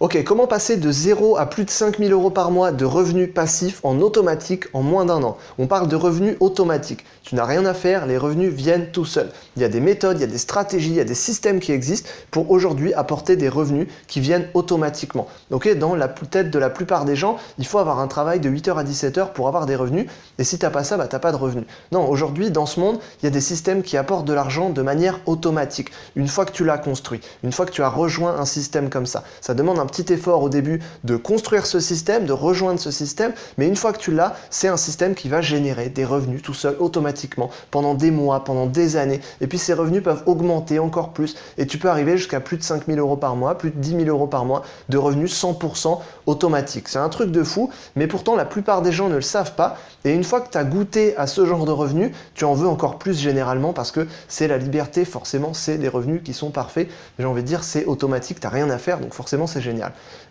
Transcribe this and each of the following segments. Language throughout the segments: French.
Ok, comment passer de 0 à plus de 5 000 € par mois de revenus passifs en automatique en moins d'1 an? On parle de revenus automatiques. Tu n'as rien à faire, les revenus viennent tout seuls. Il y a des méthodes, il y a des stratégies, il y a des systèmes qui existent pour aujourd'hui apporter des revenus qui viennent automatiquement. Ok, dans la tête de la plupart des gens, il faut avoir un travail de 8h à 17h pour avoir des revenus. Et si tu n'as pas ça, tu n'as pas de revenus. Non, aujourd'hui, dans ce monde, il y a des systèmes qui apportent de l'argent de manière automatique. Une fois que tu l'as construit, une fois que tu as rejoint un système comme ça demande un petit effort au début de construire ce système, de rejoindre ce système, mais une fois que tu l'as, c'est un système qui va générer des revenus tout seul, automatiquement, pendant des mois, pendant des années, et puis ces revenus peuvent augmenter encore plus, et tu peux arriver jusqu'à plus de 5 000 € par mois, plus de 10 000 € par mois de revenus 100% automatiques. C'est un truc de fou, mais pourtant la plupart des gens ne le savent pas, et une fois que tu as goûté à ce genre de revenus, tu en veux encore plus généralement, parce que c'est la liberté, forcément, c'est des revenus qui sont parfaits, j'ai envie de dire, c'est automatique, tu n'as rien à faire, donc forcément c'est génial.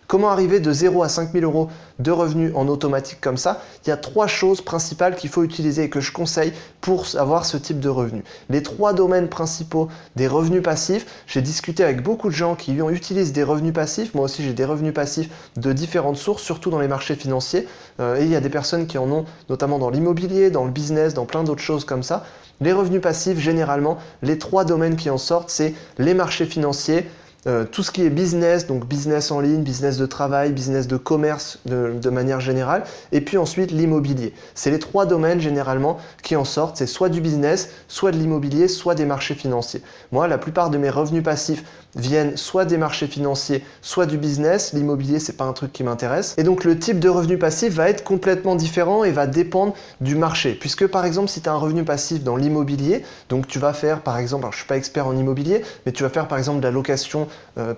Comment arriver de 0 à 5 000 € de revenus en automatique comme ça? Il y a 3 choses principales qu'il faut utiliser et que je conseille pour avoir ce type de revenus. Les 3 domaines principaux des revenus passifs, j'ai discuté avec beaucoup de gens qui utilisent des revenus passifs. Moi aussi, j'ai des revenus passifs de différentes sources, surtout dans les marchés financiers. Et il y a des personnes qui en ont, notamment dans l'immobilier, dans le business, dans plein d'autres choses comme ça. Les revenus passifs, généralement, les 3 domaines qui en sortent, c'est les marchés financiers, tout ce qui est business, donc business en ligne, business de travail, business de commerce de manière générale, et puis ensuite l'immobilier. C'est les 3 domaines généralement qui en sortent, c'est soit du business, soit de l'immobilier, soit des marchés financiers. Moi, la plupart de mes revenus passifs viennent soit des marchés financiers, soit du business. L'immobilier, c'est pas un truc qui m'intéresse. Et donc le type de revenu passif va être complètement différent et va dépendre du marché. Puisque par exemple, si tu as un revenu passif dans l'immobilier, donc tu vas faire par exemple, alors je suis pas expert en immobilier, mais tu vas faire par exemple de la location,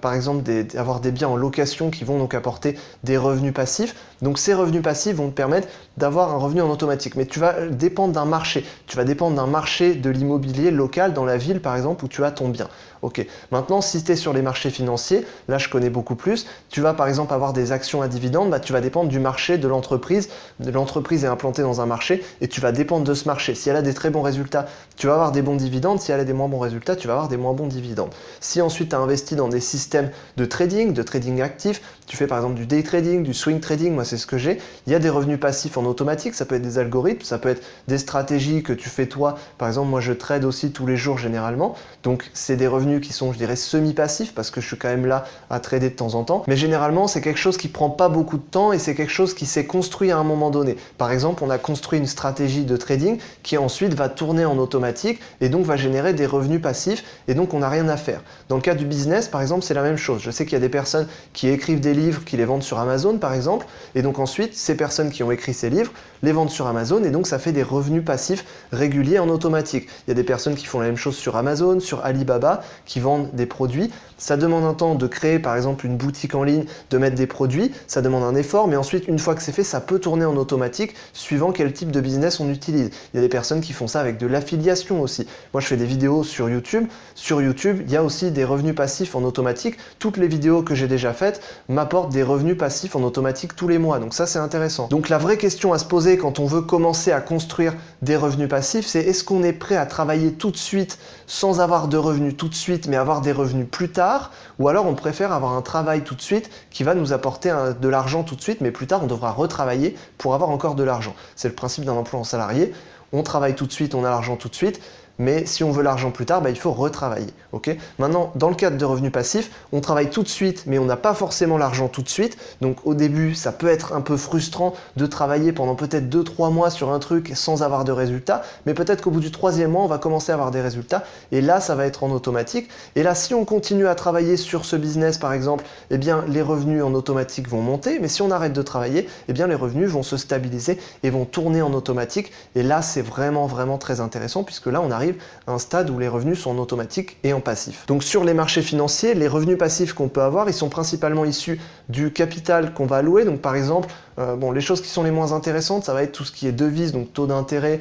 par exemple avoir des biens en location qui vont donc apporter des revenus passifs. Donc ces revenus passifs vont te permettre d'avoir un revenu en automatique. Mais tu vas dépendre d'un marché. Tu vas dépendre d'un marché de l'immobilier local dans la ville par exemple où tu as ton bien. Ok, maintenant si tu es sur les marchés financiers, là je connais beaucoup plus, tu vas par exemple avoir des actions à dividendes, tu vas dépendre du marché de l'entreprise. L'entreprise est implantée dans un marché et tu vas dépendre de ce marché. Si elle a des très bons résultats, tu vas avoir des bons dividendes. Si elle a des moins bons résultats, tu vas avoir des moins bons dividendes. Si ensuite tu as investi dans des systèmes de trading actif, tu fais par exemple du day trading, du swing trading, moi c'est ce que j'ai, il y a des revenus passifs en automatique, ça peut être des algorithmes, ça peut être des stratégies que tu fais toi, par exemple moi je trade aussi tous les jours généralement, donc c'est des revenus qui sont je dirais semi-passifs parce que je suis quand même là à trader de temps en temps, mais généralement c'est quelque chose qui prend pas beaucoup de temps et c'est quelque chose qui s'est construit à un moment donné. Par exemple on a construit une stratégie de trading qui ensuite va tourner en automatique et donc va générer des revenus passifs et donc on n'a rien à faire. Dans le cas du business par exemple c'est la même chose, je sais qu'il y a des personnes qui écrivent des livres, qui les vendent sur Amazon par exemple, et donc ensuite ces personnes qui ont écrit ces livres les vendent sur Amazon et donc ça fait des revenus passifs réguliers en automatique. Il y a des personnes qui font la même chose sur Amazon, sur Alibaba, qui vendent des produits. Ça demande un temps de créer par exemple une boutique en ligne, de mettre des produits, ça demande un effort, mais ensuite une fois que c'est fait, ça peut tourner en automatique suivant quel type de business on utilise. Il y a des personnes qui font ça avec de l'affiliation aussi. Moi je fais des vidéos sur YouTube. Sur YouTube, il y a aussi des revenus passifs en automatique. Toutes les vidéos que j'ai déjà faites m'apportent des revenus passifs en automatique tous les mois. Donc ça c'est intéressant. Donc la vraie question à se poser quand on veut commencer à construire des revenus passifs, c'est est-ce qu'on est prêt à travailler tout de suite sans avoir de revenus tout de suite, mais avoir des revenus plus tard, ou alors on préfère avoir un travail tout de suite qui va nous apporter de l'argent tout de suite, mais plus tard on devra retravailler pour avoir encore de l'argent. C'est le principe d'un emploi en salarié. On travaille tout de suite, on a l'argent tout de suite, mais si on veut l'argent plus tard, il faut retravailler. Okay. Maintenant, dans le cadre de revenus passifs, on travaille tout de suite, mais on n'a pas forcément l'argent tout de suite. Donc au début, ça peut être un peu frustrant de travailler pendant peut-être 2-3 mois sur un truc sans avoir de résultats, mais peut-être qu'au bout du 3e mois, on va commencer à avoir des résultats, et là, ça va être en automatique. Et là, si on continue à travailler sur ce business, par exemple, eh bien, les revenus en automatique vont monter, mais si on arrête de travailler, eh bien, les revenus vont se stabiliser et vont tourner en automatique. Et là, c'est vraiment, vraiment très intéressant, puisque là, on arrive à un stade où les revenus sont en automatique et en passif. Donc sur les marchés financiers, les revenus passifs qu'on peut avoir, ils sont principalement issus du capital qu'on va allouer. Donc par exemple, les choses qui sont les moins intéressantes, ça va être tout ce qui est devises, donc taux d'intérêt,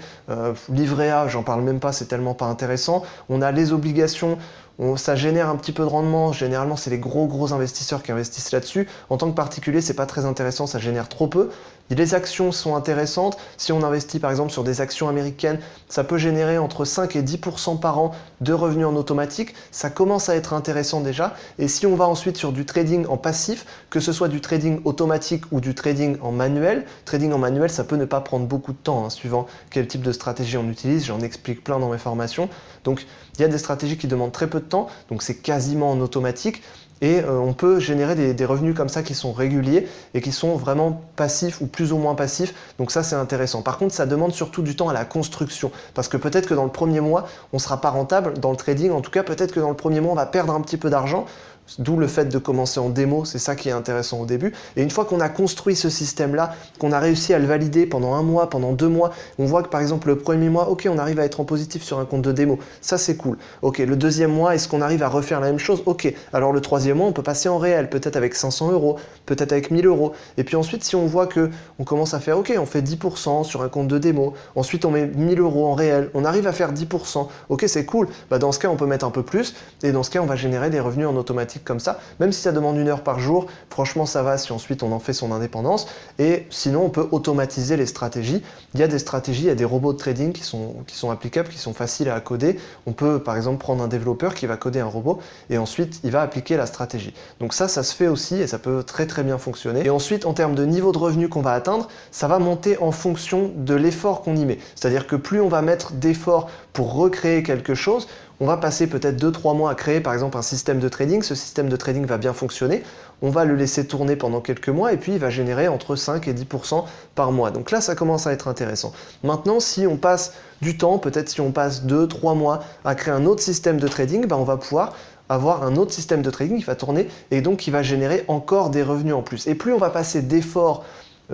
livret A, j'en parle même pas, c'est tellement pas intéressant. On a les obligations, ça génère un petit peu de rendement. Généralement, c'est les gros investisseurs qui investissent là-dessus. En tant que particulier, c'est pas très intéressant, ça génère trop peu. Les actions sont intéressantes. Si on investit par exemple sur des actions américaines, ça peut générer entre 5 et 10% par an de revenus en automatique. Ça commence à être intéressant déjà. Et si on va ensuite sur du trading en passif, que ce soit du trading automatique ou du trading en manuel, ça peut ne pas prendre beaucoup de temps, hein, suivant quel type de stratégie on utilise. J'en explique plein dans mes formations. Donc il y a des stratégies qui demandent très peu de temps, donc c'est quasiment en automatique. Et on peut générer des revenus comme ça qui sont réguliers et qui sont vraiment passifs ou plus ou moins passifs. Donc ça, c'est intéressant. Par contre, ça demande surtout du temps à la construction. Parce que peut-être que dans le premier mois, on ne sera pas rentable. Dans le trading, en tout cas, peut-être que dans le premier mois, on va perdre un petit peu d'argent. D'où le fait de commencer en démo, c'est ça qui est intéressant au début. Et une fois qu'on a construit ce système-là, qu'on a réussi à le valider pendant un mois, pendant 2 mois, on voit que par exemple le premier mois, ok, on arrive à être en positif sur un compte de démo, ça c'est cool. Ok, le deuxième mois, est-ce qu'on arrive à refaire la même chose? Ok, alors le troisième mois, on peut passer en réel, peut-être avec 500 euros, peut-être avec 1000 euros. Et puis ensuite, si on voit que on commence à faire, ok, on fait 10% sur un compte de démo, ensuite on met 1000 euros en réel, on arrive à faire 10%, ok, c'est cool. Bah, dans ce cas, on peut mettre un peu plus, et dans ce cas, on va générer des revenus en automatique comme ça, même si ça demande 1 heure par jour, franchement ça va si ensuite on en fait son indépendance. Et sinon on peut automatiser les stratégies. Il y a des stratégies, il y a des robots de trading qui sont applicables, qui sont faciles à coder. On peut par exemple prendre un développeur qui va coder un robot et ensuite il va appliquer la stratégie. Donc ça se fait aussi et ça peut très bien fonctionner. Et ensuite en termes de niveau de revenu qu'on va atteindre, ça va monter en fonction de l'effort qu'on y met. C'est-à-dire que plus on va mettre d'efforts pour recréer quelque chose, on va passer peut-être 2-3 mois à créer par exemple un système de trading. Ce système de trading va bien fonctionner. On va le laisser tourner pendant quelques mois et puis il va générer entre 5 et 10% par mois. Donc là, ça commence à être intéressant. Maintenant, si on passe du temps, peut-être si on passe 2-3 mois à créer un autre système de trading, on va pouvoir avoir un autre système de trading qui va tourner et donc qui va générer encore des revenus en plus. Et plus on va passer d'efforts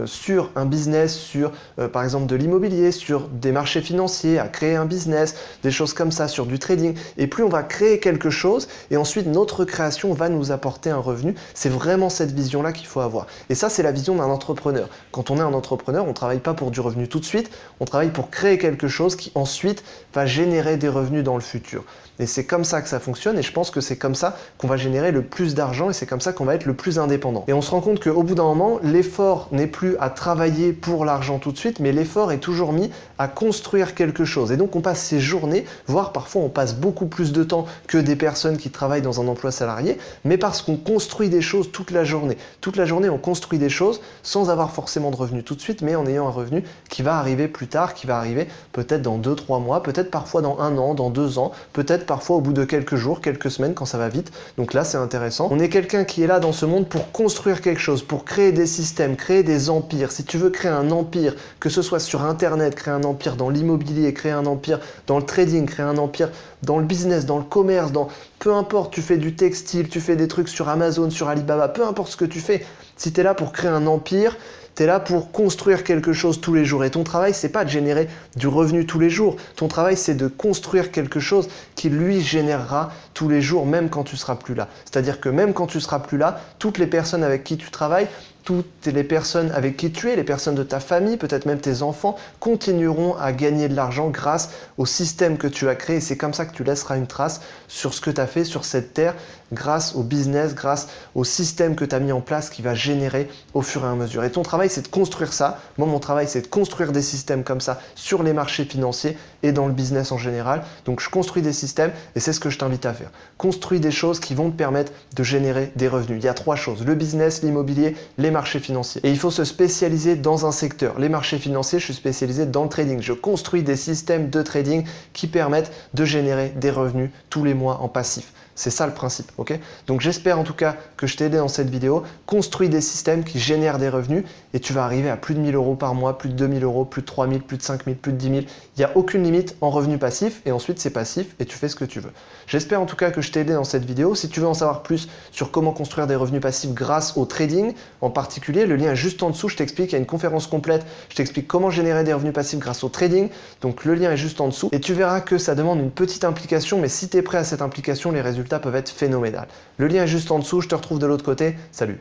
sur un business, sur par exemple de l'immobilier, sur des marchés financiers, à créer un business, des choses comme ça, sur du trading. Et plus on va créer quelque chose, et ensuite notre création va nous apporter un revenu. C'est vraiment cette vision-là qu'il faut avoir. Et ça, c'est la vision d'un entrepreneur. Quand on est un entrepreneur, on ne travaille pas pour du revenu tout de suite, on travaille pour créer quelque chose qui ensuite va générer des revenus dans le futur. Et c'est comme ça que ça fonctionne, et je pense que c'est comme ça qu'on va générer le plus d'argent, et c'est comme ça qu'on va être le plus indépendant. Et on se rend compte qu'au bout d'un moment, l'effort n'est plus à travailler pour l'argent tout de suite, mais l'effort est toujours mis à construire quelque chose. Et donc on passe ses journées, voire parfois on passe beaucoup plus de temps que des personnes qui travaillent dans un emploi salarié, mais parce qu'on construit des choses toute la journée. Toute la journée, on construit des choses sans avoir forcément de revenus tout de suite, mais en ayant un revenu qui va arriver plus tard, qui va arriver peut-être dans 2-3 mois, peut-être parfois dans 1 an, dans 2 ans, peut-être parfois au bout de quelques jours, quelques semaines quand ça va vite. Donc là, c'est intéressant. On est quelqu'un qui est là dans ce monde pour construire quelque chose, pour créer des systèmes, créer des empires. Si tu veux créer un empire, que ce soit sur Internet, créer un empire dans l'immobilier, créer un empire dans le trading, créer un empire dans le business, dans le commerce, peu importe, tu fais du textile, tu fais des trucs sur Amazon, sur Alibaba, peu importe ce que tu fais, si tu es là pour créer un empire, tu es là pour construire quelque chose tous les jours. Et ton travail, c'est pas de générer du revenu tous les jours. Ton travail, c'est de construire quelque chose qui, lui, générera tous les jours, même quand tu seras plus là. C'est-à-dire que même quand tu seras plus là, toutes les personnes avec qui tu travailles, toutes les personnes avec qui tu es, les personnes de ta famille, peut-être même tes enfants, continueront à gagner de l'argent grâce au système que tu as créé. Et c'est comme ça que tu laisseras une trace sur ce que tu as fait sur cette terre, grâce au business, grâce au système que tu as mis en place qui va générer au fur et à mesure. Et ton travail, c'est de construire ça. Moi, mon travail, c'est de construire des systèmes comme ça sur les marchés financiers et dans le business en général. Donc, je construis des systèmes et c'est ce que je t'invite à faire. Construis des choses qui vont te permettre de générer des revenus. Il y a 3 choses, le business, l'immobilier, les marchés financiers. Et il faut se spécialiser dans un secteur. Les marchés financiers, je suis spécialisé dans le trading. Je construis des systèmes de trading qui permettent de générer des revenus tous les mois en passif. C'est ça le principe, ok? Donc j'espère en tout cas que je t'ai aidé dans cette vidéo. Construis des systèmes qui génèrent des revenus et tu vas arriver à plus de 1000 euros par mois, plus de 2000 euros, plus de 3000, plus de 5000, plus de 10 000. Il n'y a aucune limite en revenus passifs et ensuite c'est passif et tu fais ce que tu veux. J'espère en tout cas que je t'ai aidé dans cette vidéo. Si tu veux en savoir plus sur comment construire des revenus passifs grâce au trading en particulier, le lien est juste en dessous. Je t'explique, il y a une conférence complète. Je t'explique comment générer des revenus passifs grâce au trading. Donc le lien est juste en dessous et tu verras que ça demande une petite implication, mais si tu es prêt à cette implication, les résultats peuvent être phénoménaux. Le lien est juste en dessous, je te retrouve de l'autre côté. Salut!